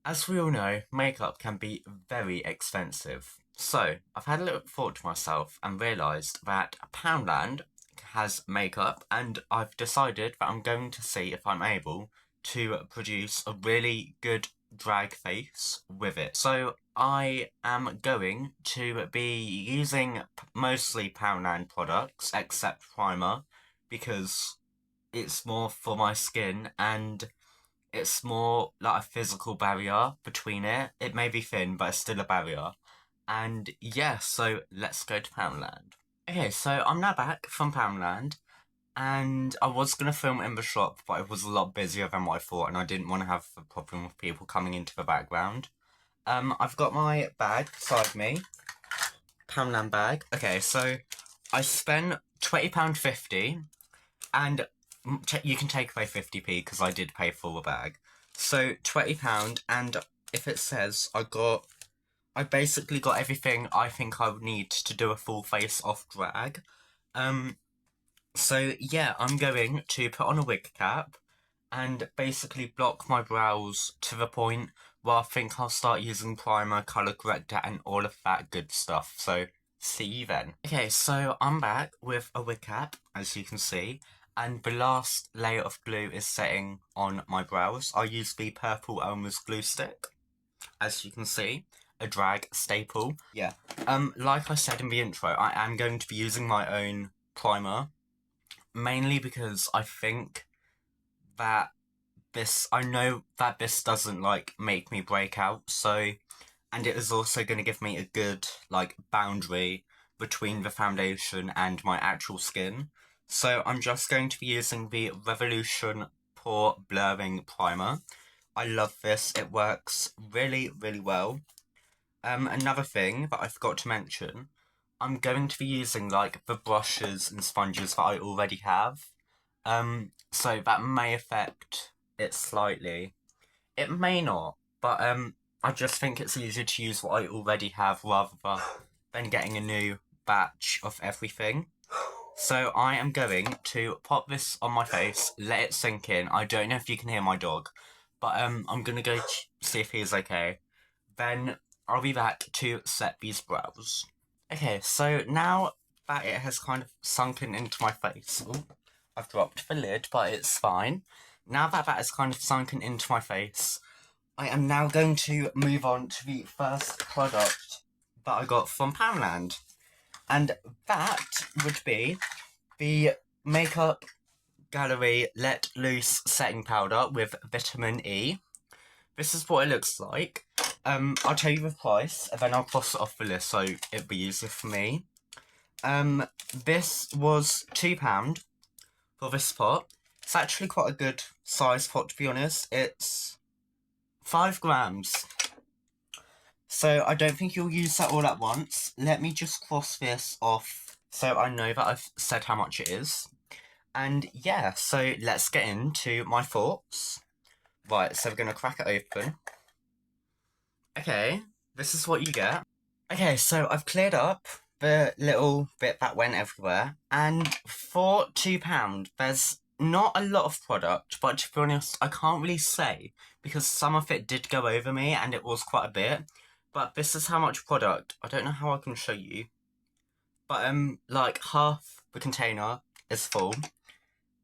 As we all know, makeup can be very expensive. So, I've had a little thought to myself and realised that Poundland has makeup, and I've decided that I'm going to see if I'm able to produce a really good drag face with it. So, I am going to be using mostly Poundland products, except primer, because it's more for my skin and it's more like a physical barrier between it. It may be thin, but it's still a barrier. And yeah, so let's go to Poundland. Okay, so I'm now back from Poundland, and I was gonna film in the shop, but it was a lot busier than what I thought, and I didn't want to have a problem with people coming into the background. I've got my bag beside me, Poundland bag. Okay, so I spent £20.50, and you can take away 50p because I did pay for the bag. So £20, and if it says I basically got everything I think I would need to do a full face off drag. So yeah, I'm going to put on a wig cap and basically block my brows to the point where I think I'll start using primer, colour corrector, and all of that good stuff. So see you then. Okay, so I'm back with a wig cap, as you can see, and the last layer of glue is setting on my brows. I use the purple Elmer's glue stick, as you can see, a drag staple. Yeah. Like I said in the intro, I am going to be using my own primer, mainly because I think that I know that this doesn't like make me break out, so, and it is also going to give me a good like boundary between the foundation and my actual skin. So I'm just going to be using the Revolution Pore Blurring Primer. I love this, it works really, really well. Another thing that I forgot to mention, I'm going to be using like the brushes and sponges that I already have. So that may affect it slightly. It may not, but I just think it's easier to use what I already have rather than getting a new batch of everything. So I am going to pop this on my face, let it sink in. I don't know if you can hear my dog, but I'm gonna go see if he's okay. Then I'll be back to set these brows. Okay, so now that it has kind of sunken into my face, ooh, I've dropped the lid, but it's fine. Now that has kind of sunken into my face, I am now going to move on to the first product that I got from Poundland. And that would be the Makeup Gallery Let Loose Setting Powder with Vitamin E. This is what it looks like. I'll tell you the price, and then I'll cross it off the list so it'll be easier for me. This was £2 for this pot. It's actually quite a good size pot, to be honest. It's 5 grams. So I don't think you'll use that all at once. Let me just cross this off so I know that I've said how much it is. And yeah, so let's get into my thoughts. Right, so we're going to crack it open. Okay, this is what you get. Okay, so I've cleared up the little bit that went everywhere. And for £2, there's not a lot of product, but to be honest, I can't really say because some of it did go over me and it was quite a bit. But this is how much product. I don't know how I can show you. But like half the container is full.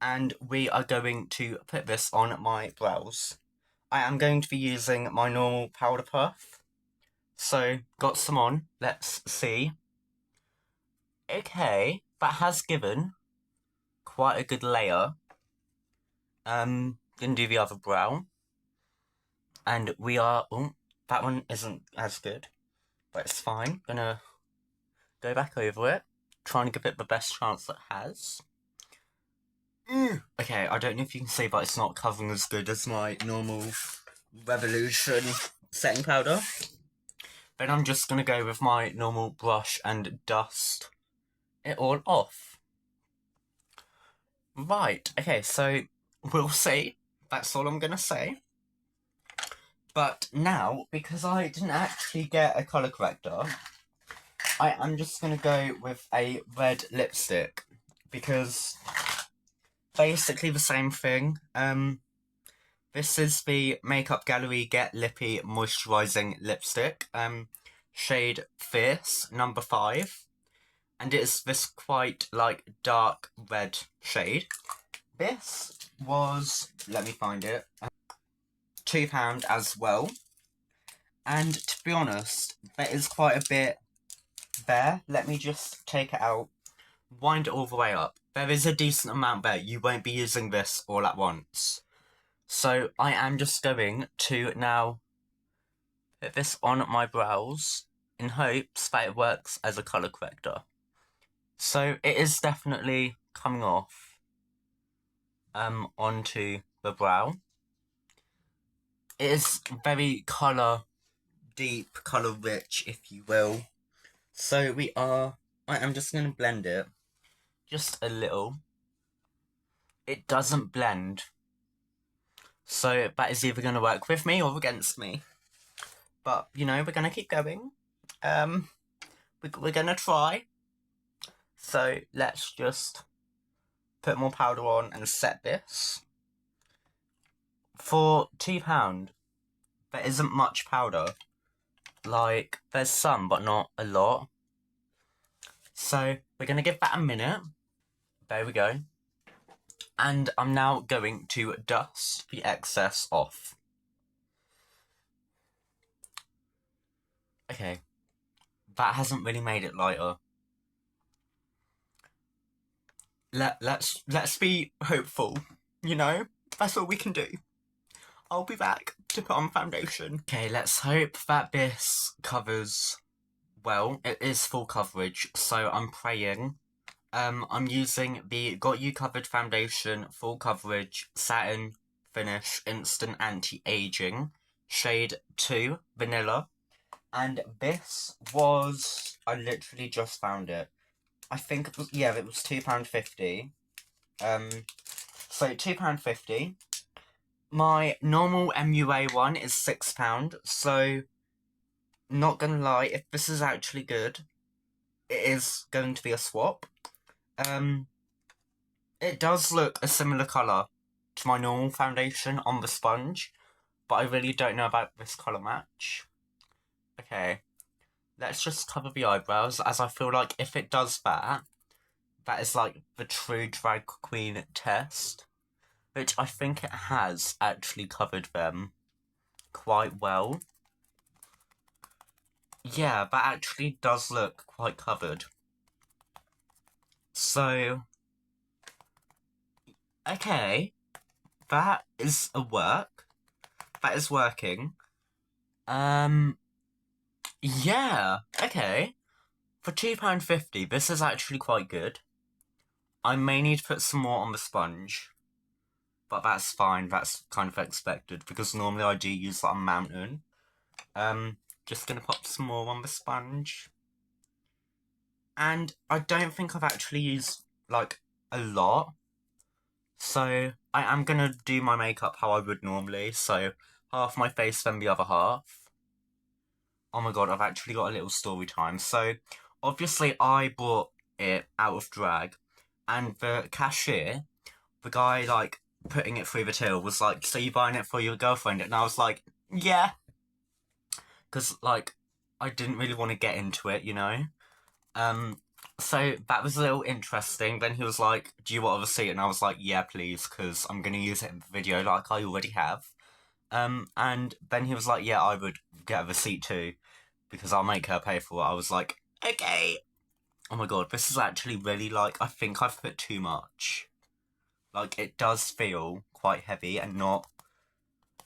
And we are going to put this on my brows. I am going to be using my normal powder puff. So, got some on. Let's see. Okay, that has given quite a good layer. Gonna do the other brow. And we are... Oh, that one isn't as good. But it's fine. Gonna go back over it. Trying to give it the best chance it has. Okay, I don't know if you can see, but it's not covering as good as my normal Revolution setting powder. Then I'm just gonna go with my normal brush and dust it all off. Right, okay, so we'll see. That's all I'm gonna say. But now, because I didn't actually get a colour corrector, I am just gonna go with a red lipstick because basically the same thing. This is the Makeup Gallery Get Lippy Moisturising Lipstick, shade Fierce, number 5. And it is this quite, like, dark red shade. This was, let me find it, £2 as well. And to be honest, there is quite a bit there. Let me just take it out, wind it all the way up. There is a decent amount there. You won't be using this all at once. So I am just going to now put this on my brows in hopes that it works as a colour corrector. So it is definitely coming off onto the brow. It is very deep, colour rich, if you will. So I am just going to blend it just a little. It doesn't blend. So that is either going to work with me or against me. But, you know, we're going to keep going. We're going to try. So let's just put more powder on and set this. For £2, there isn't much powder. Like, there's some, but not a lot. So we're going to give that a minute. There we go. And I'm now going to dust the excess off. Okay. That hasn't really made it lighter. Let's be hopeful, you know? That's all we can do. I'll be back to put on foundation. Okay, let's hope that this covers well. It is full coverage, so I'm praying. I'm using the Got You Covered Foundation Full Coverage Satin Finish Instant Anti-Aging, shade 2, Vanilla. And this was, I literally just found it. I think it was, yeah, it was £2.50. So £2.50. My normal MUA one is £6, so not gonna lie, if this is actually good, it is going to be a swap. It does look a similar colour to my normal foundation on the sponge, but I really don't know about this colour match. Okay, let's just cover the eyebrows, as I feel like if it does that, that is like the true drag queen test, which I think it has actually covered them quite well. Yeah, that actually does look quite covered. So, okay, that is a work. That is working. Yeah, okay. For £2.50, this is actually quite good. I may need to put some more on the sponge, but that's fine, that's kind of expected, because normally I do use that on Mountain. Just gonna pop some more on the sponge. And I don't think I've actually used, like, a lot. So, I am gonna do my makeup how I would normally, so half my face, then the other half. Oh my god, I've actually got a little story time. So, obviously I bought it out of drag, and the cashier, the guy, like, putting it through the till was like, so you buying it for your girlfriend? And I was like, yeah. Because, like, I didn't really want to get into it, you know? So that was a little interesting. Then he was like, do you want a receipt? And I was like, yeah, please, because I'm going to use it in the video like I already have. And then he was like, yeah, I would get a receipt too, because I'll make her pay for it. I was like, okay. Oh my god, this is actually really, like, I think I've put too much. Like, it does feel quite heavy and not,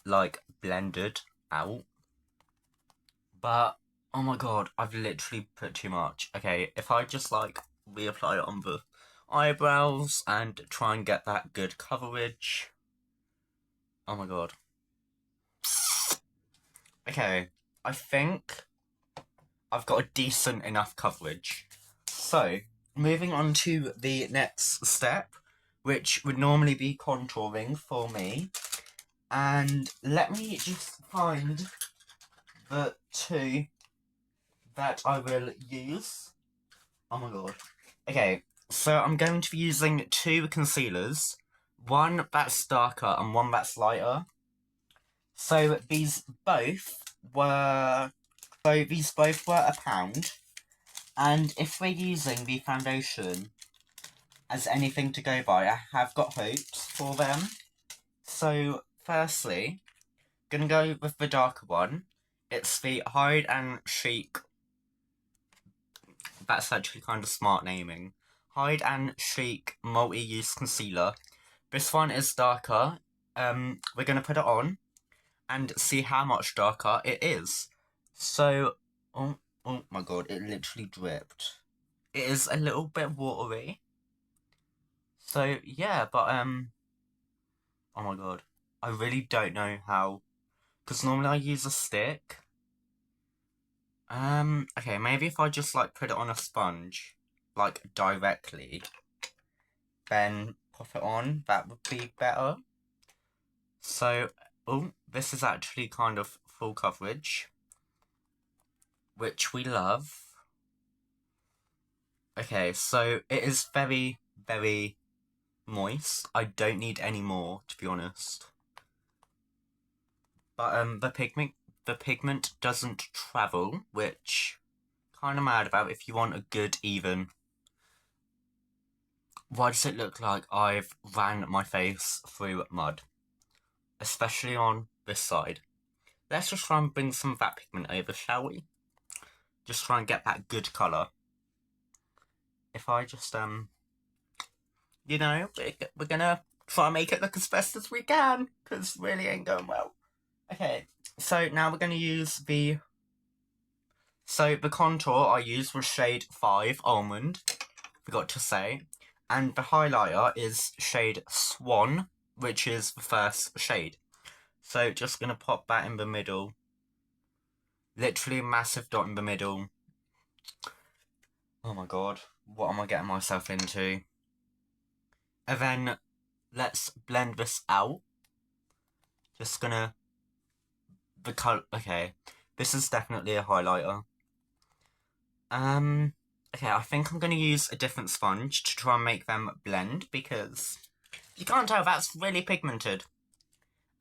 like, blended out. But, oh my god, I've literally put too much. Okay, if I just, like, reapply it on the eyebrows and try and get that good coverage. Oh my god. Okay, I think I've got a decent enough coverage. So, moving on to the next step, which would normally be contouring for me. And let me just find the two that I will use. Oh my god. Okay, so I'm going to be using two concealers. One that's darker and one that's lighter. So these both were £1, and if we're using the foundation as anything to go by, I have got hopes for them. So firstly, gonna go with the darker one. It's the Hide and Chic. That's actually kind of smart naming. Hide and Chic Multi-Use Concealer. This one is darker. We're gonna put it on and see how much darker it is. So, oh my god, it literally dripped. It is a little bit watery. So, yeah, but, oh my god. I really don't know how, because normally I use a stick. Okay, maybe if I just, like, put it on a sponge, like, directly, then pop it on, that would be better. So, oh, this is actually kind of full coverage, which we love. Okay, so it is very, very moist. I don't need any more, to be honest. But the pigment doesn't travel, which kind of mad about if you want a good even. Why does it look like I've ran my face through mud? Especially on this side. Let's just try and bring some of that pigment over, shall we? Just try and get that good colour. If I just, you know, we're gonna try and make it look as best as we can, because it really ain't going well. Okay, so now we're gonna use the... So the contour I used was shade 5, Almond, forgot to say. And the highlighter is shade Swan, which is the first shade. So just gonna pop that in the middle. Literally a massive dot in the middle. Oh my god, what am I getting myself into? And then let's blend this out. Just gonna... The color... Okay, this is definitely a highlighter. Okay, I think I'm gonna use a different sponge to try and make them blend, because you can't tell, that's really pigmented.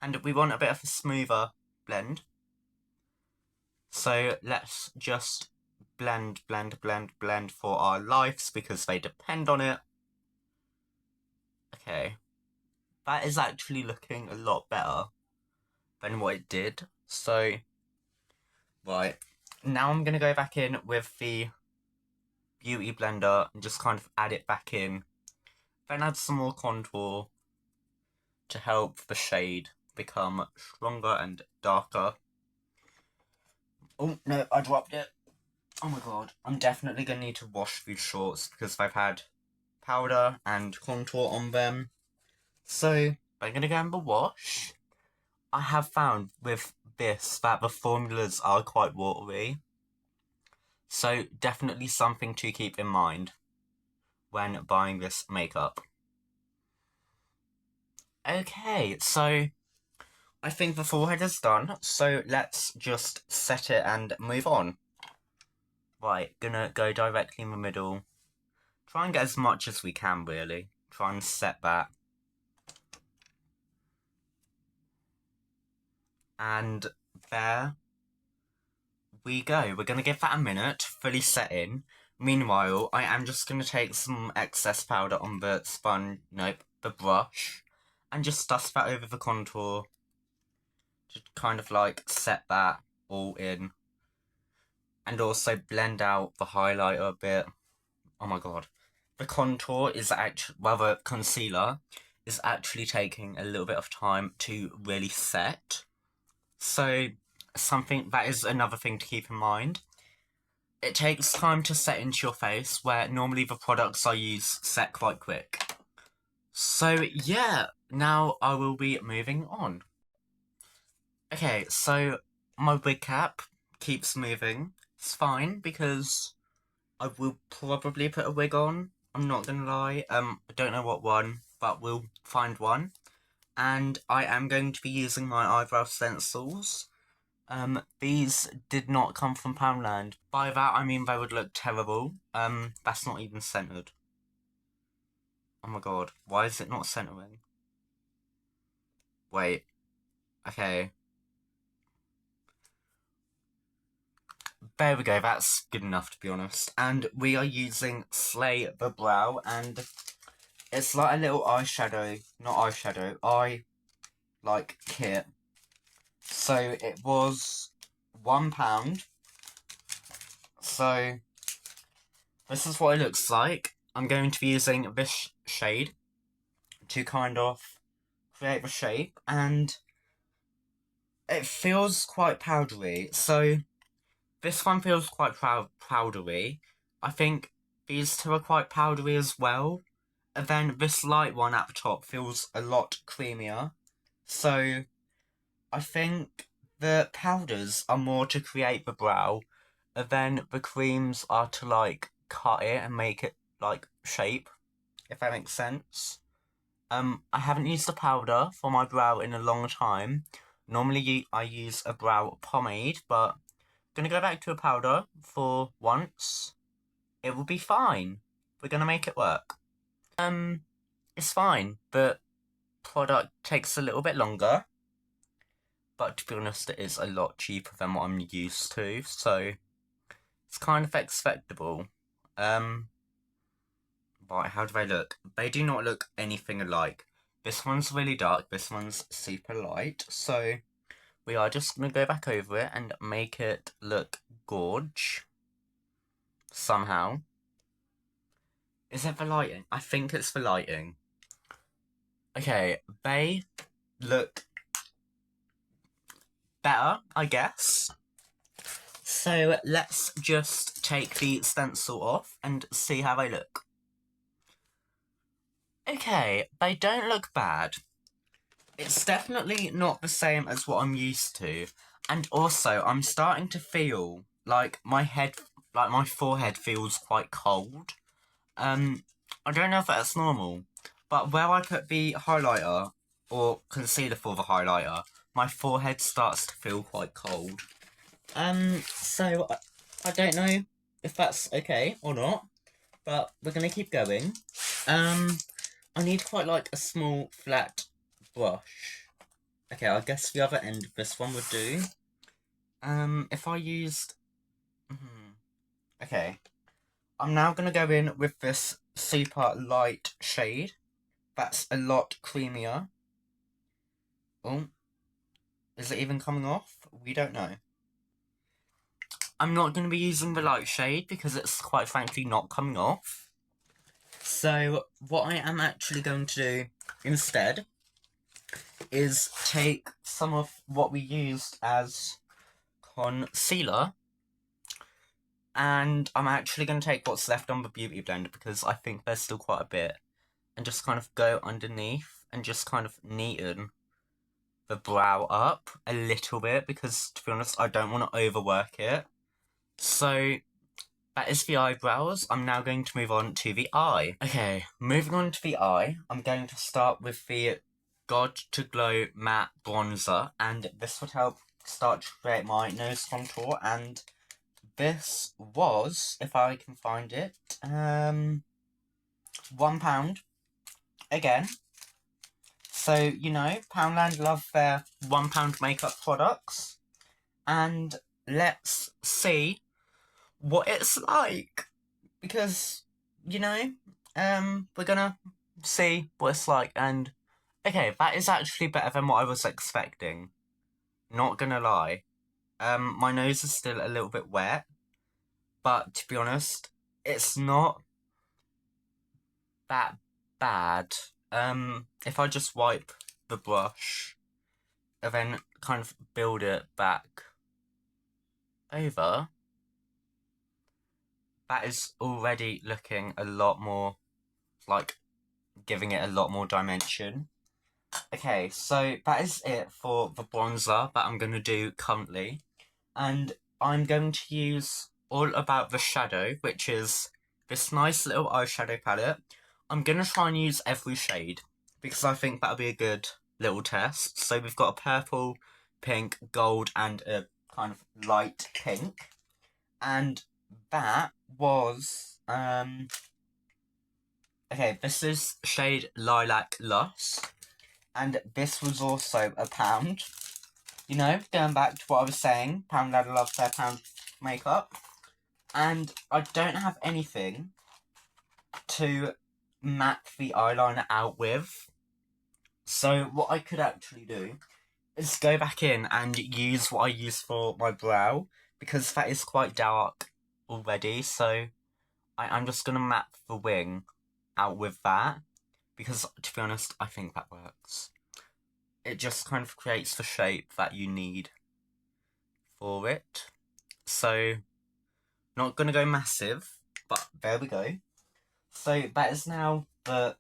And we want a bit of a smoother blend. So let's just blend for our lives, because they depend on it. Okay. That is actually looking a lot better than what it did. So, right. Now I'm gonna go back in with the Beauty Blender and just kind of add it back in. Then add some more contour to help the shade become stronger and darker. Oh, no, I dropped it. Oh my god. I'm definitely going to need to wash these shorts because they've had powder and contour on them. So, I'm going to go in the wash. I have found with this that the formulas are quite watery. So, definitely something to keep in mind when buying this makeup. Okay, so I think the forehead is done, so let's just set it and move on. Right, gonna go directly in the middle. Try and get as much as we can, really. Try and set that. And there we go. We're gonna give that a minute, fully set in. Meanwhile, I am just gonna take some excess powder on the the brush, and just dust that over the contour. To kind of like set that all in. And also blend out the highlighter a bit. Oh my god. The contour is actually, well, the concealer is actually taking a little bit of time to really set. So, that is another thing to keep in mind. It takes time to set into your face, where normally the products I use set quite quick. So, yeah, now I will be moving on. Okay, so my wig cap keeps moving. It's fine, because I will probably put a wig on. I'm not gonna lie. I don't know what one, but we'll find one. And I am going to be using my eyebrow stencils. These did not come from Poundland. By that, I mean they would look terrible. That's not even centered. Oh my god, why is it not centering? Wait. Okay. There we go, that's good enough to be honest. And we are using Slay the Brow, and it's like a little eyeshadow, not eyeshadow, like kit. So it was £1. So this is what it looks like. I'm going to be using this shade to kind of create the shape, and it feels quite powdery. So this one feels quite powdery. I think these two are quite powdery as well. And then this light one at the top feels a lot creamier. So I think the powders are more to create the brow, and then the creams are to like cut it and make it like shape, if that makes sense. I haven't used a powder for my brow in a long time. Normally I use a brow pomade, but I'm gonna go back to a powder for once. It will be fine. We're gonna make it work. It's fine. The product takes a little bit longer, but to be honest, it is a lot cheaper than what I'm used to, so it's kind of expectable. Right, how do they look? They do not look anything alike. This one's really dark, this one's super light, so we are just going to go back over it and make it look gorge. Somehow. Is it the lighting? I think it's the lighting. Okay, they look better, I guess. So let's just take the stencil off and see how they look. Okay, they don't look bad. It's definitely not the same as what I'm used to. And also, I'm starting to feel like my forehead feels quite cold. I don't know if that's normal, but where I put the highlighter, or concealer for the highlighter, my forehead starts to feel quite cold. So, I don't know if that's okay or not, but we're gonna keep going. I need quite like a small flat brush. Okay, I guess the other end of this one would do. If I used... Okay. I'm now gonna go in with this super light shade. That's a lot creamier. Oh. Is it even coming off? We don't know. I'm not going to be using the light shade because it's quite frankly not coming off. So what I am actually going to do instead is take some of what we used as concealer, and I'm actually going to take what's left on the Beauty Blender because I think there's still quite a bit, and just kind of go underneath and just kind of neaten the brow up a little bit because, to be honest, I don't want to overwork it. So that is the eyebrows. I'm now going to move on to the eye. Okay, moving on to the eye, I'm going to start with the God to Glow Matte Bronzer, and this would help start to create my nose contour, and this was, if I can find it, £1. Again. So, you know, Poundland love their £1 makeup products, and let's see what it's like, because, you know, we're gonna see what it's like, and, okay, that is actually better than what I was expecting, not gonna lie. My nose is still a little bit wet, but to be honest, it's not that bad. If I just wipe the brush, and then kind of build it back over, that is already looking a lot more, like, giving it a lot more dimension. Okay, so that is it for the bronzer that I'm going to do currently. And I'm going to use All About the Shadow, which is this nice little eyeshadow palette. I'm going to try and use every shade, because I think that'll be a good little test. So we've got a purple, pink, gold, and a kind of light pink. And that was, okay, this is shade Lilac Lust, and this was also £1. You know, going back to what I was saying, Poundland love their makeup, and I don't have anything to map the eyeliner out with. So what I could actually do is go back in and use what I use for my brow, because that is quite dark already, so I'm just going to map the wing out with that, because to be honest, I think that works. It just kind of creates the shape that you need for it. So, not going to go massive, but there we go. So that is now the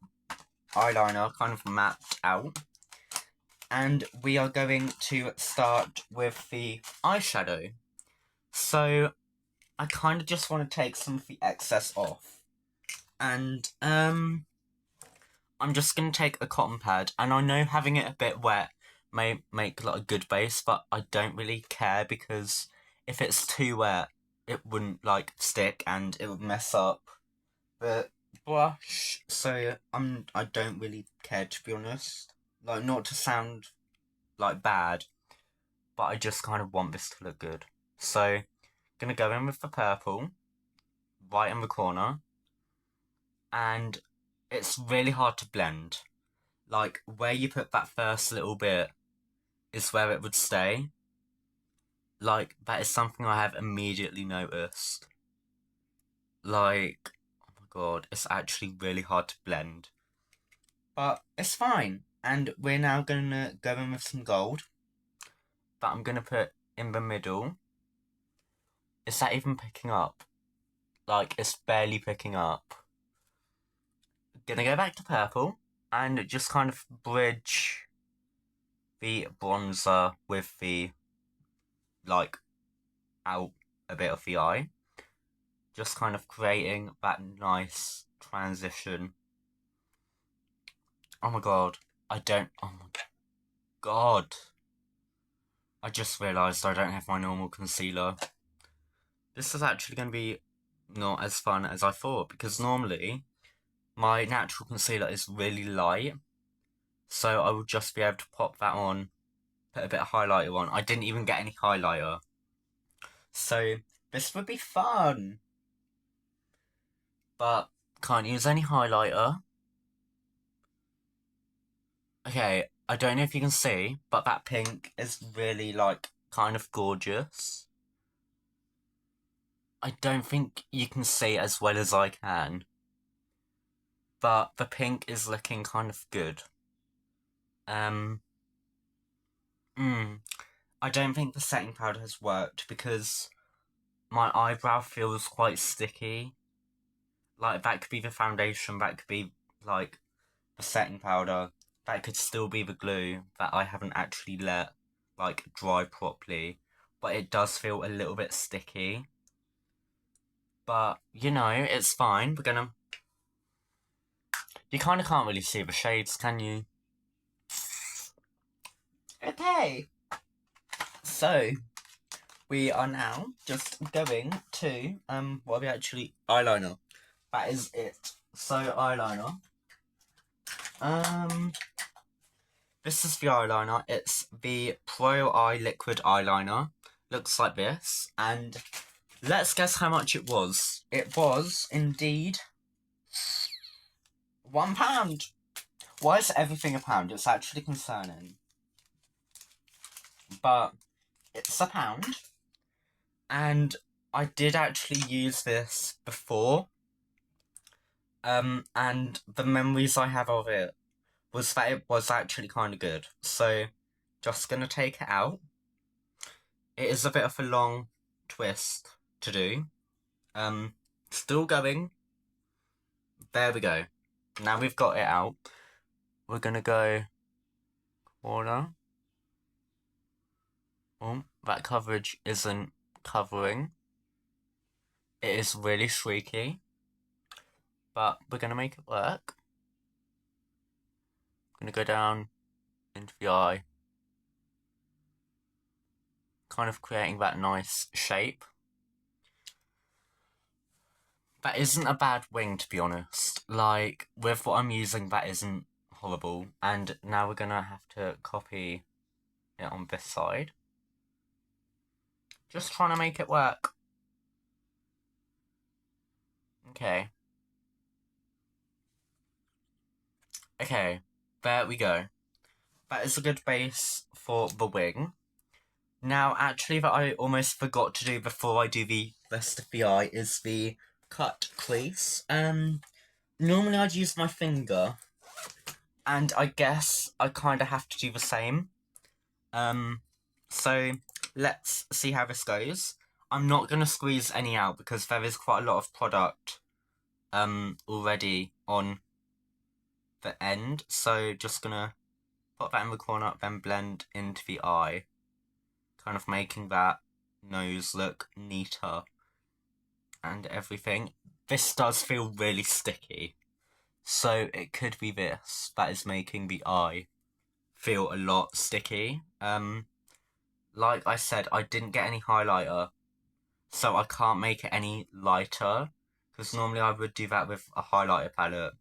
eyeliner kind of mapped out. And we are going to start with the eyeshadow. So, I kind of just want to take some of the excess off. And, I'm just going to take a cotton pad. And I know having it a bit wet may make like a good base, but I don't really care, because if it's too wet, it wouldn't like stick and it would mess up the brush. So I don't really care, to be honest. Like, not to sound like bad, but I just kind of want this to look good. So gonna go in with the purple right in the corner, and it's really hard to blend. Like, where you put that first little bit is where it would stay. Like, that is something I have immediately noticed. Like, oh my god, it's actually really hard to blend. But it's fine. And we're now gonna go in with some gold that I'm gonna put in the middle. Is that even picking up? Like, it's barely picking up. Gonna go back to purple and just kind of bridge the bronzer with the, like, out a bit of the eye. Just kind of creating that nice transition. Oh my god. Oh my god. I just realised I don't have my normal concealer. This is actually going to be not as fun as I thought, because normally my natural concealer is really light. So I will just be able to pop that on, put a bit of highlighter on. I didn't even get any highlighter. So this would be fun. But can't use any highlighter. Okay, I don't know if you can see, but that pink is really, like, kind of gorgeous. I don't think you can see as well as I can, but the pink is looking kind of good. I don't think the setting powder has worked, because my eyebrow feels quite sticky. Like, that could be the foundation, that could be, like, the setting powder, that could still be the glue that I haven't actually let, like, dry properly, but it does feel a little bit sticky. But, you know, it's fine. We're gonna... You kind of can't really see the shades, can you? Okay. So, we are now just going to, what are we actually... Eyeliner. That is it. So, eyeliner. This is the eyeliner. It's the Pro Eye Liquid Eyeliner. Looks like this. And let's guess how much it was. It was, indeed, £1. Why is everything a pound? It's actually concerning. But it's £1. And I did actually use this before. And the memories I have of it was that it was actually kind of good. So, just gonna take it out. It is a bit of a long twist to do. Still going. There we go. Now we've got it out. We're gonna go corner. Oh, that coverage isn't covering. It is really streaky, but we're gonna make it work. Gonna go down into the eye, kind of creating that nice shape. That isn't a bad wing, to be honest. Like, with what I'm using, that isn't horrible. And now we're gonna have to copy it on this side. Just trying to make it work. Okay. Okay, there we go. That is a good base for the wing. Now, actually, that I almost forgot to do before I do the rest of the eye is the cut crease. Normally I'd use my finger, and I guess I kind of have to do the same. So let's see how this goes. I'm not going to squeeze any out because there is quite a lot of product already on the end, so just gonna put that in the corner, then blend into the eye, kind of making that nose look neater and everything. This does feel really sticky, so it could be this that is making the eye feel a lot sticky. Like I said, I didn't get any highlighter, so I can't make it any lighter, because normally I would do that with a highlighter palette,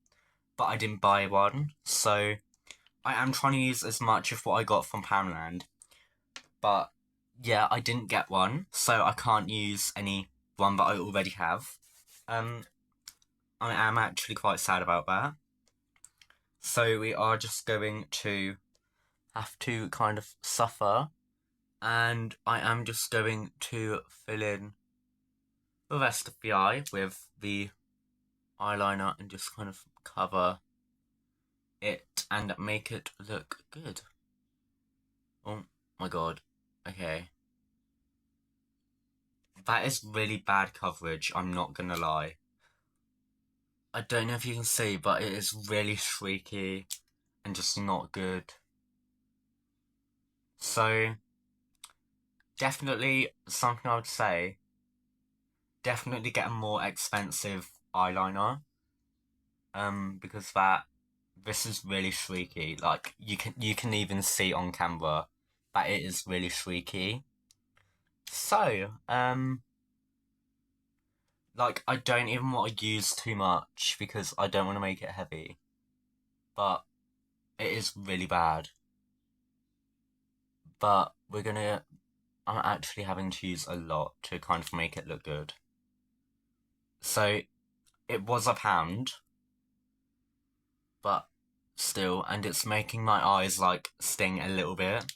but I didn't buy one, so I am trying to use as much of what I got from Poundland. But yeah, I didn't get one, so I can't use any one that I already have. I am actually quite sad about that. So we are just going to have to kind of suffer, and I am just going to fill in the rest of the eye with the eyeliner and just kind of cover it and make it look good. Oh my god. Okay. That is really bad coverage, I'm not gonna lie. I don't know if you can see, but it is really streaky and just not good. So, definitely something I would say, definitely get a more expensive eyeliner. Because this is really streaky. Like, you can even see on camera that it is really streaky. So, like, I don't even want to use too much because I don't want to make it heavy. But it is really bad. But I'm actually having to use a lot to kind of make it look good. So, it was £1, but still, and it's making my eyes, like, sting a little bit.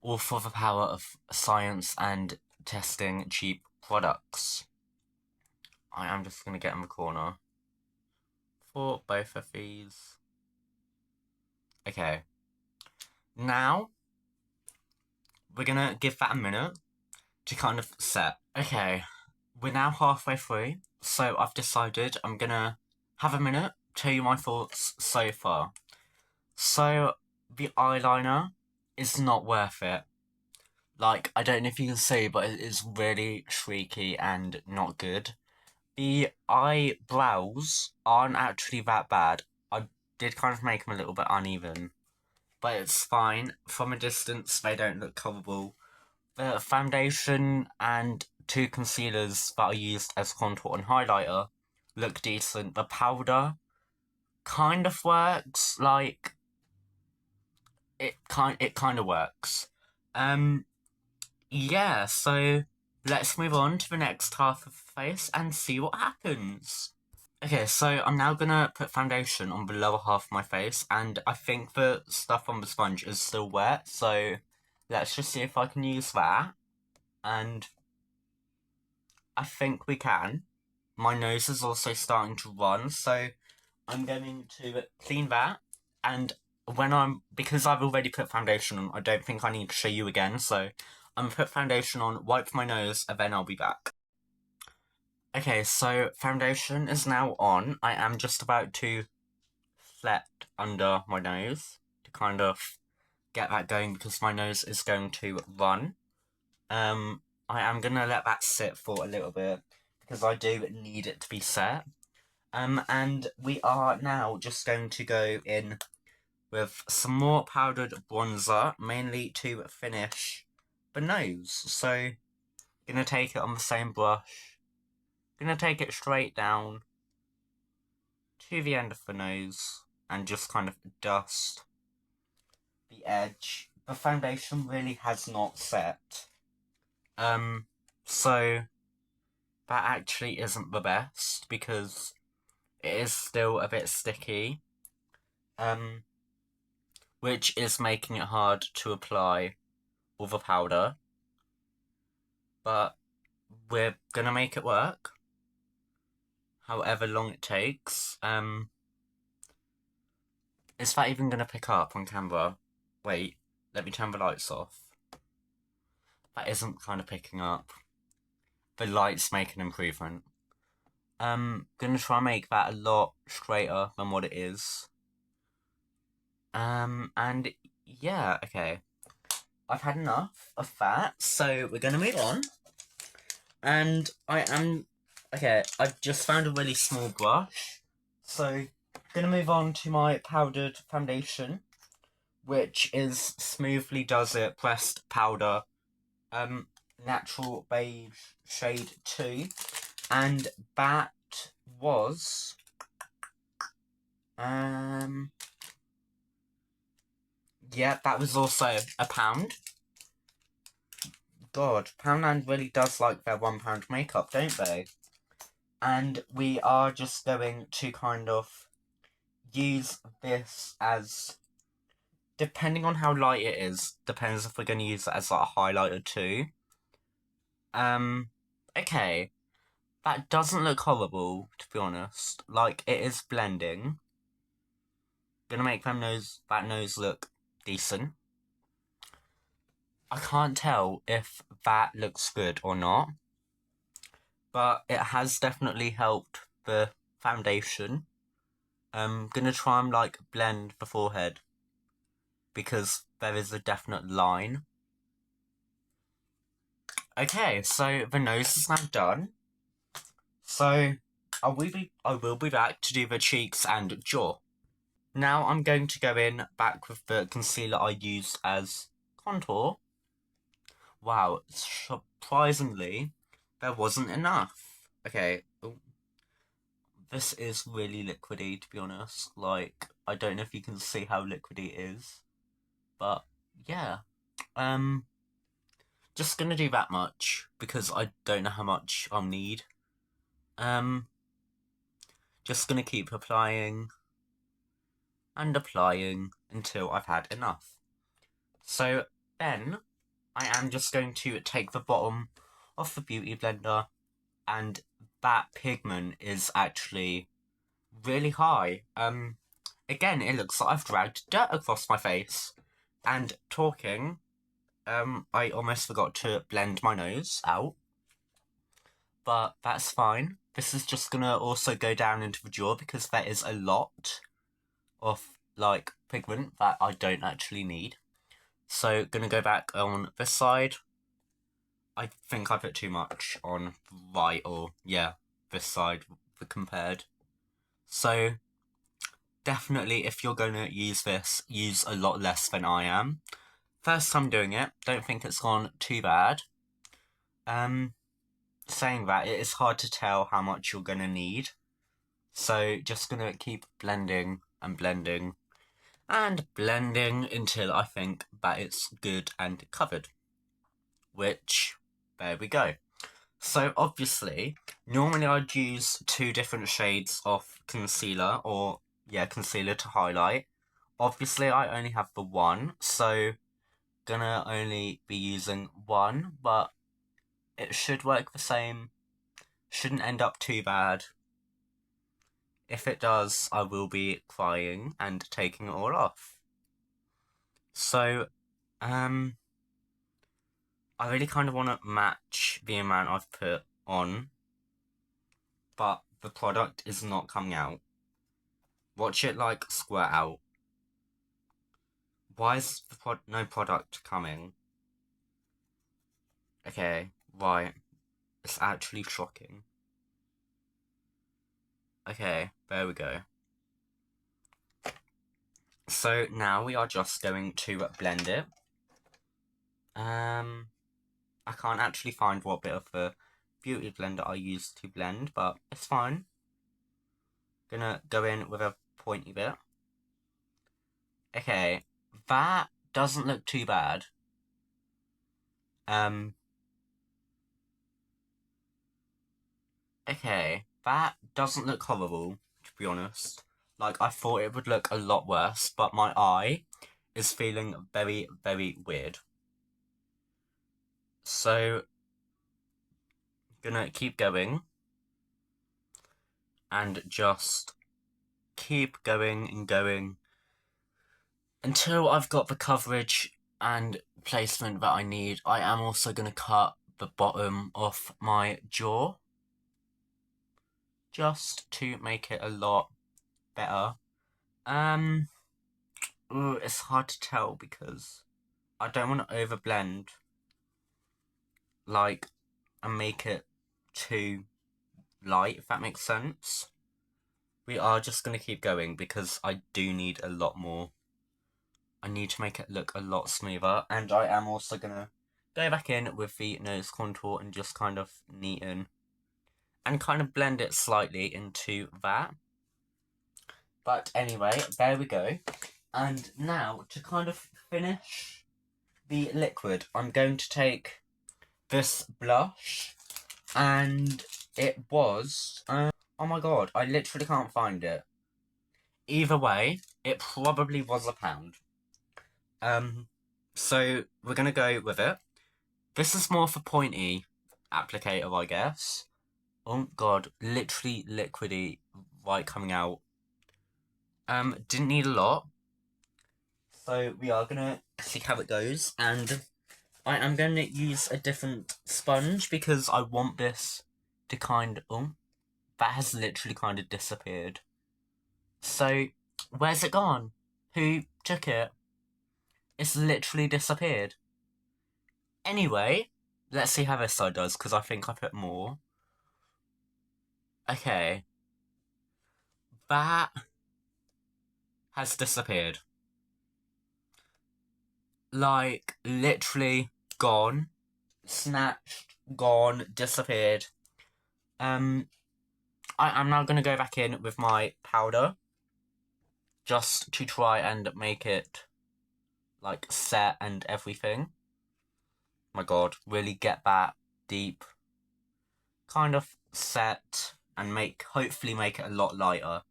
All for the power of science and testing cheap products. I am just going to get in the corner for both of these. Okay. Now, we're going to give that a minute to kind of set. Okay, we're now halfway through, so I've decided I'm going to have a minute, tell you my thoughts so far. So, the eyeliner is not worth it. Like, I don't know if you can see, but it is really streaky and not good. The eyebrows aren't actually that bad. I did kind of make them a little bit uneven, but it's fine. From a distance, they don't look horrible. The foundation and 2 concealers that I used as contour and highlighter look decent. The powder kind of works, like, it kind of works. Yeah, so let's move on to the next half of the face and see what happens. Okay, so I'm now gonna put foundation on the lower half of my face, and I think the stuff on the sponge is still wet, so let's just see if I can use that. And I think we can. My nose is also starting to run, so I'm going to clean that, and because I've already put foundation on, I don't think I need to show you again, so I'm gonna put foundation on, wipe my nose, and then I'll be back. Okay, so foundation is now on. I am just about to flet under my nose to kind of get that going because my nose is going to run. I am gonna let that sit for a little bit because I do need it to be set. And we are now just going to go in with some more powdered bronzer, mainly to finish the nose. So, gonna take it on the same brush, gonna take it straight down to the end of the nose, and just kind of dust the edge. The foundation really has not set. So, that actually isn't the best because it is still a bit sticky, which is making it hard to apply all the powder. But we're gonna make it work, however long it takes. Is that even gonna pick up on camera? Wait, let me turn the lights off. That isn't kind of picking up. The lights make an improvement. Gonna try and make that a lot straighter than what it is. And yeah, okay. I've had enough of that, so we're gonna move on. And okay, I've just found a really small brush. So, gonna move on to my powdered foundation, which is Smoothly Does It Pressed Powder, Natural Beige Shade 2. And that was, yeah, that was also £1. God, Poundland really does like their £1 makeup, don't they? And we are just going to kind of use this as, depending on how light it is, depends if we're going to use it as like a highlighter too. Okay. That doesn't look horrible, to be honest. Like, it is blending. Gonna make that nose look decent. I can't tell if that looks good or not, but it has definitely helped the foundation. Gonna try and like blend the forehead because there is a definite line. Okay, so the nose is now done. So I will be back to do the cheeks and jaw. Now I'm going to go in back with the concealer I used as contour. Wow, surprisingly, there wasn't enough. Okay, this is really liquidy, to be honest. Like, I don't know if you can see how liquidy it is, but yeah. Just gonna do that much because I don't know how much I'll need. Just gonna keep applying and applying until I've had enough. So then I am just going to take the bottom of the Beauty Blender, and that pigment is actually really high. Again, it looks like I've dragged dirt across my face. And talking, I almost forgot to blend my nose out. But that's fine. This is just gonna also go down into the jaw because there is a lot of, like, pigment that I don't actually need. So, gonna go back on this side. I think I put too much on right, or, yeah, this side compared. So, definitely, if you're gonna use this, use a lot less than I am. First time doing it, don't think it's gone too bad. Saying that, it is hard to tell how much you're gonna need. So, just gonna keep blending and blending and blending until I think that it's good and covered. Which, there we go. So obviously, normally I'd use 2 different shades of concealer, or yeah, concealer to highlight. Obviously I only have the one, so gonna only be using one, but it should work the same. Shouldn't end up too bad. If it does, I will be crying and taking it all off. So, I really kind of want to match the amount I've put on, but the product is not coming out. Watch it, like, squirt out. Why is no product coming? Okay, right. It's actually shocking. Okay, there we go. So now we are just going to blend it. I can't actually find what bit of the Beauty Blender I used to blend, but it's fine. Gonna go in with a pointy bit. Okay, that doesn't look too bad. Okay, that doesn't look horrible, to be honest. Like, I thought it would look a lot worse, but my eye is feeling very, very weird. So, gonna keep going. And just keep going and going until I've got the coverage and placement that I need. I am also gonna cut the bottom of my jaw, just to make it a lot better. It's hard to tell because I don't want to overblend, like, and make it too light, if that makes sense. We are just going to keep going because I do need a lot more. I need to make it look a lot smoother, and I am also going to go back in with the nose contour and just kind of neaten and kind of blend it slightly into that. But anyway, there we go. And now, to kind of finish the liquid, I'm going to take this blush, and it was, oh my god, I literally can't find it. Either way, it probably was £1. So we're gonna go with it. This is more for pointy applicator, I guess. Oh god, literally liquidy right coming out. Didn't need a lot. So we are gonna see how it goes, and I am gonna use a different sponge because I want this to kind of, that has literally kind of disappeared. So, where's it gone? Who took it? It's literally disappeared. Anyway, let's see how this side does, because I think I put more. Okay. That has disappeared. Like, literally gone. Snatched, gone, disappeared. I'm now going to go back in with my powder, just to try and make it, like, set and everything. My god, really get that deep kind of set and hopefully make it a lot lighter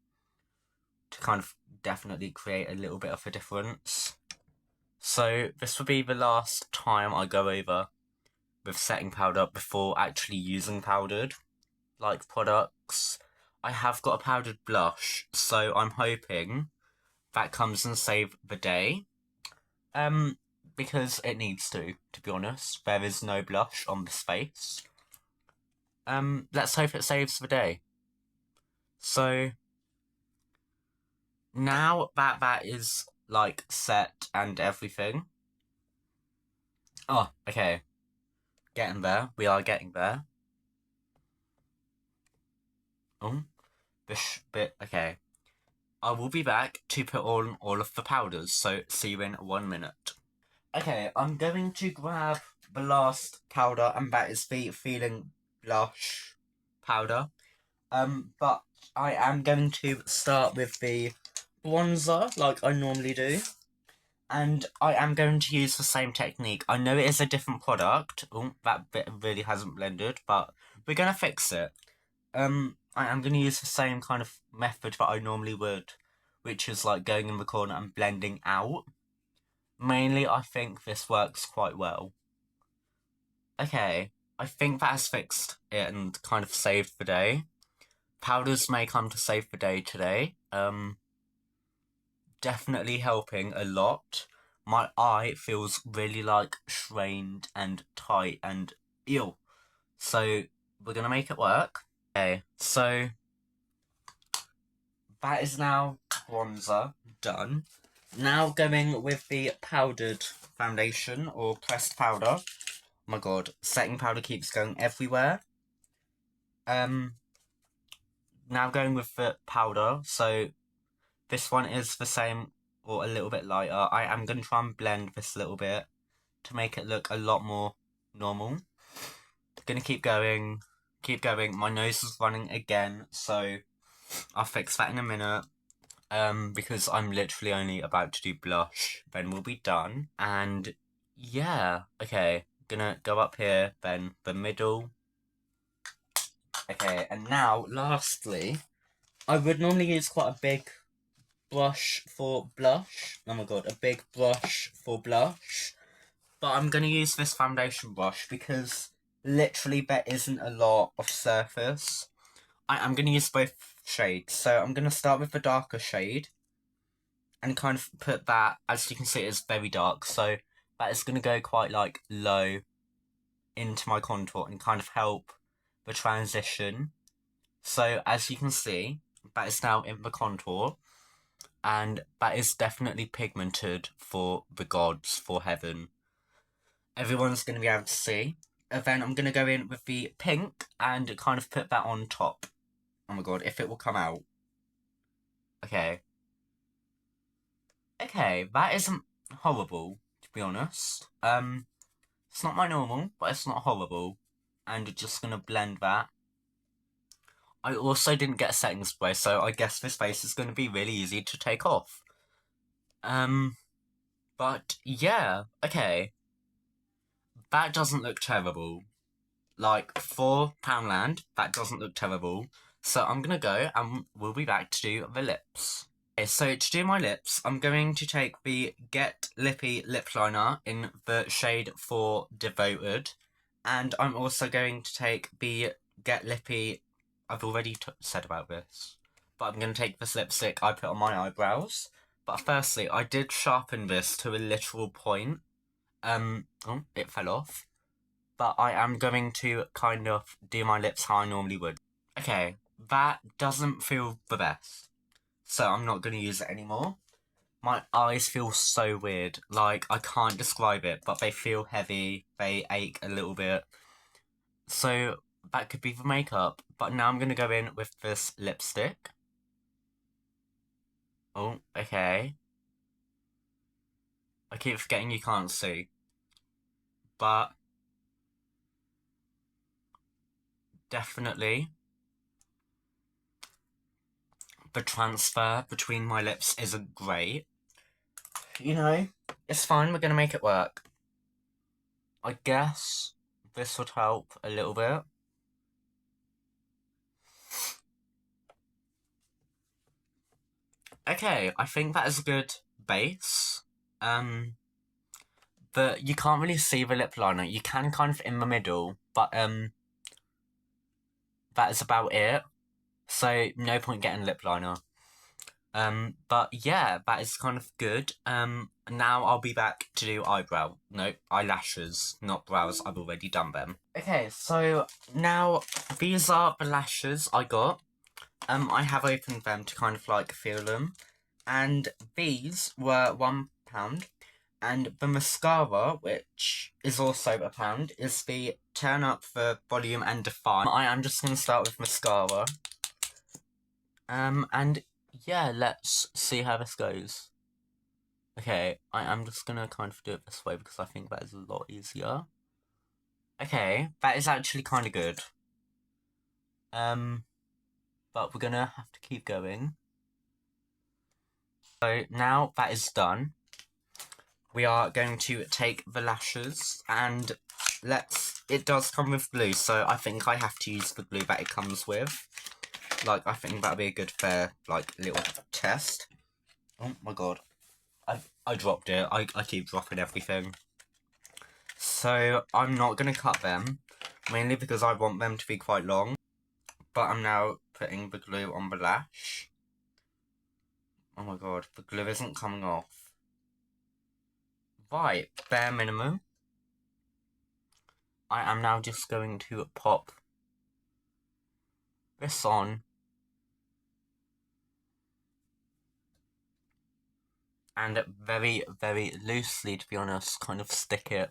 to kind of definitely create a little bit of a difference. So this will be the last time I go over with setting powder before actually using powdered like products. I have got a powdered blush, so I'm hoping that comes and save the day. Because it needs to be honest. There is no blush on this face. Let's hope it saves the day. So, now that that is, like, set and everything. Oh, okay. Getting there. We are getting there. Oh, this bit, okay. I will be back to put on all of the powders, so see you in 1 minute. Okay, I'm going to grab the last powder, and that is the Feeling Blush powder. But I am going to start with the bronzer, like I normally do. And I am going to use the same technique. I know it is a different product. Oh, that bit really hasn't blended, but we're going to fix it. I am going to use the same kind of method that I normally would, which is like going in the corner and blending out. Mainly, I think this works quite well. Okay, I think that has fixed it and kind of saved the day. Powders may come to save the day today. Definitely helping a lot. My eye feels really, like, strained and tight and ill. So, we're gonna make it work. Okay, so that is now bronzer done. Now going with the powdered foundation or pressed powder. Oh my god, setting powder keeps going everywhere. Now going with the powder, so this one is the same or a little bit lighter. I am going to try and blend this a little bit to make it look a lot more normal. Gonna keep going. My nose is running again, so I'll fix that in a minute. Because I'm literally only about to do blush, then we'll be done. And yeah, okay, gonna go up here, then the middle. Okay, and now, lastly, I would normally use quite a big brush for blush. Oh my god, a big brush for blush. But I'm going to use this foundation brush because literally there isn't a lot of surface. I'm going to use both shades. So I'm going to start with the darker shade and kind of put that, as you can see, it's very dark. So that is going to go quite like low into my contour and kind of help the transition. So as you can see, that is now in the contour. And that is definitely pigmented for the gods, for heaven. Everyone's going to be able to see. And then I'm going to go in with the pink and kind of put that on top. Oh my god, if it will come out. Okay. Okay, that isn't horrible, to be honest. It's not my normal, but it's not horrible. And just going to blend that. I also didn't get a setting spray, so I guess this face is going to be really easy to take off. But yeah, okay. That doesn't look terrible. Like, for Poundland, that doesn't look terrible. So I'm gonna go, and we'll be back to do the lips. Okay, so to do my lips, I'm going to take the Get Lippy lip liner in the shade for Devoted. And I'm also going to take the Get Lippy, I've already said about this, but I'm going to take this lipstick I put on my eyebrows. But firstly, I did sharpen this to a literal point. Oh, it fell off. But I am going to kind of do my lips how I normally would. Okay, that doesn't feel the best. So I'm not going to use it anymore. My eyes feel so weird. Like, I can't describe it, but they feel heavy. They ache a little bit. So that could be the makeup. But now I'm going to go in with this lipstick. Oh, okay. I keep forgetting you can't see. But definitely the transfer between my lips isn't great. You know, it's fine, we're gonna make it work. I guess this would help a little bit. Okay, I think that is a good base. But you can't really see the lip liner. You can kind of in the middle, but that is about it. So no point getting lip liner. But yeah, that is kind of good. Now I'll be back to do eyebrow. No, eyelashes, not brows. I've already done them. Okay, so now these are the lashes I got. I have opened them to kind of like feel them. And these were £1. And the mascara, which is also £1, is the Turn Up the Volume and Define. I am just going to start with mascara. And yeah, let's see how this goes. Okay, I am just gonna kind of do it this way because I think that is a lot easier. Okay, that is actually kind of good. But we're gonna have to keep going. So now that is done, we are going to take the lashes and it does come with glue, so I think I have to use the glue that it comes with. Like, I think that'll be a good fair, like, little test. Oh my god. I dropped it. I keep dropping everything. So, I'm not going to cut them, mainly because I want them to be quite long. But I'm now putting the glue on the lash. Oh my god, the glue isn't coming off. Right, bare minimum. I am now just going to pop this on. And very, very loosely, to be honest, kind of stick it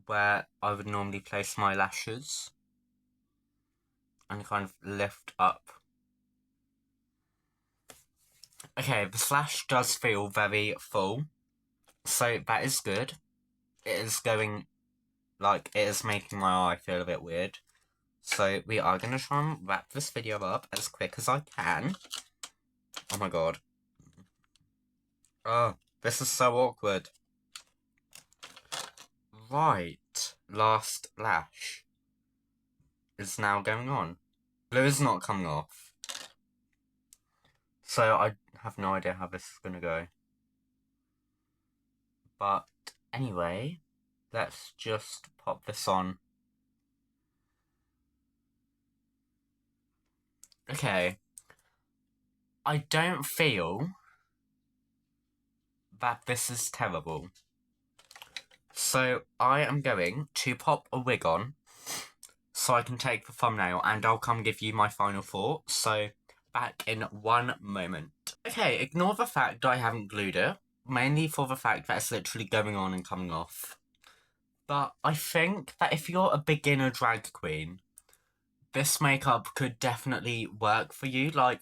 where I would normally place my lashes. And kind of lift up. Okay, this lash does feel very full. So that is good. It is going, like, it is making my eye feel a bit weird. So we are going to try and wrap this video up as quick as I can. Oh my god. Oh, this is so awkward. Right, last lash. is now going on. Glue is not coming off. So I have no idea how this is going to go. But anyway, let's just pop this on. Okay. I don't feel that this is terrible. So I am going to pop a wig on so I can take the thumbnail and I'll come give you my final thoughts. So back in 1 moment. Okay, ignore the fact I haven't glued it, mainly for the fact that it's literally going on and coming off. But I think that if you're a beginner drag queen, this makeup could definitely work for you. Like,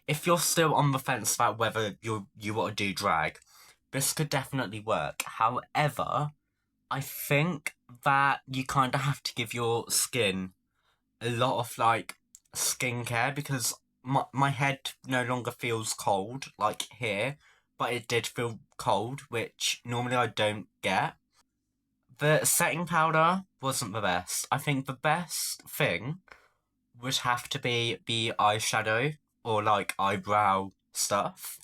if you're still on the fence about whether you want to do drag, this could definitely work. However, I think that you kind of have to give your skin a lot of, like, skincare, because my head no longer feels cold, like here, but it did feel cold, which normally I don't get. The setting powder wasn't the best. I think the best thing would have to be the eyeshadow or like eyebrow stuff.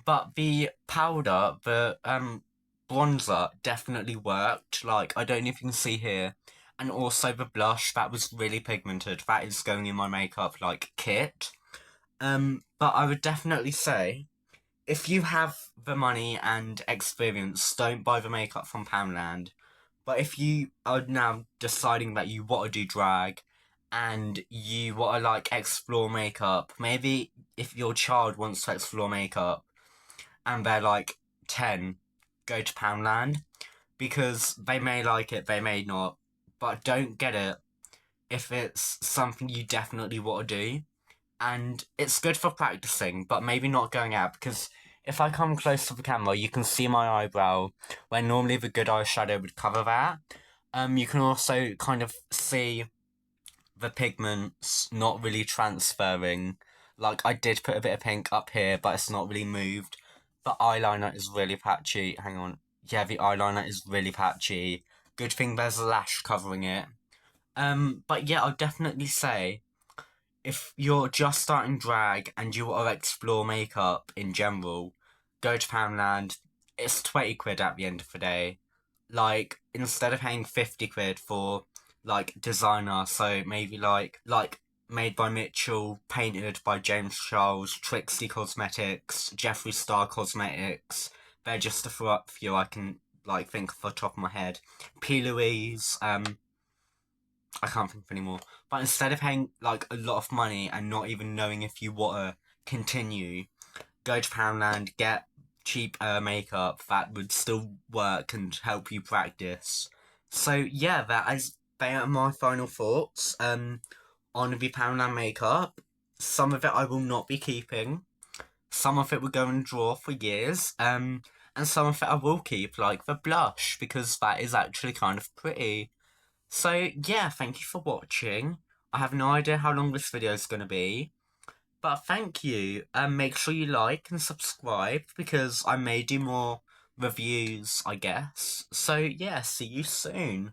But the powder, the bronzer definitely worked. Like, I don't know if you can see here. And also the blush, that was really pigmented. That is going in my makeup like kit. But I would definitely say, if you have the money and experience, don't buy the makeup from Poundland. But if you are now deciding that you want to do drag and you want to like explore makeup, maybe if your child wants to explore makeup and they're like 10, go to Poundland, because they may like it, they may not, but don't get it if it's something you definitely want to do. And it's good for practicing, but maybe not going out, because if I come close to the camera, you can see my eyebrow, where normally the good eyeshadow would cover that. You can also kind of see the pigments not really transferring. Like, I did put a bit of pink up here, but it's not really moved. The eyeliner is really patchy. Hang on. Yeah, the eyeliner is really patchy. Good thing there's a lash covering it. But yeah, I'll definitely say, if you're just starting drag and you want to explore makeup in general, go to Poundland. It's 20 quid at the end of the day. Like, instead of paying 50 quid for, like, designer, so maybe, like, made by Mitchell, painted by James Charles, Trixie Cosmetics, Jeffree Star Cosmetics. They're just a few I can, like, think off the top of my head. P. Louise, I can't think of any more. But instead of paying like a lot of money and not even knowing if you want to continue, go to Poundland, get cheap makeup that would still work and help you practice. So yeah, they are my final thoughts on the Poundland makeup. Some of it I will not be keeping. Some of it will go in a drawer for years. And some of it I will keep, like the blush, because that is actually kind of pretty. So yeah, thank you for watching. I have no idea how long this video is going to be, but thank you. Make sure you like and subscribe, because I may do more reviews, I guess. So yeah, see you soon.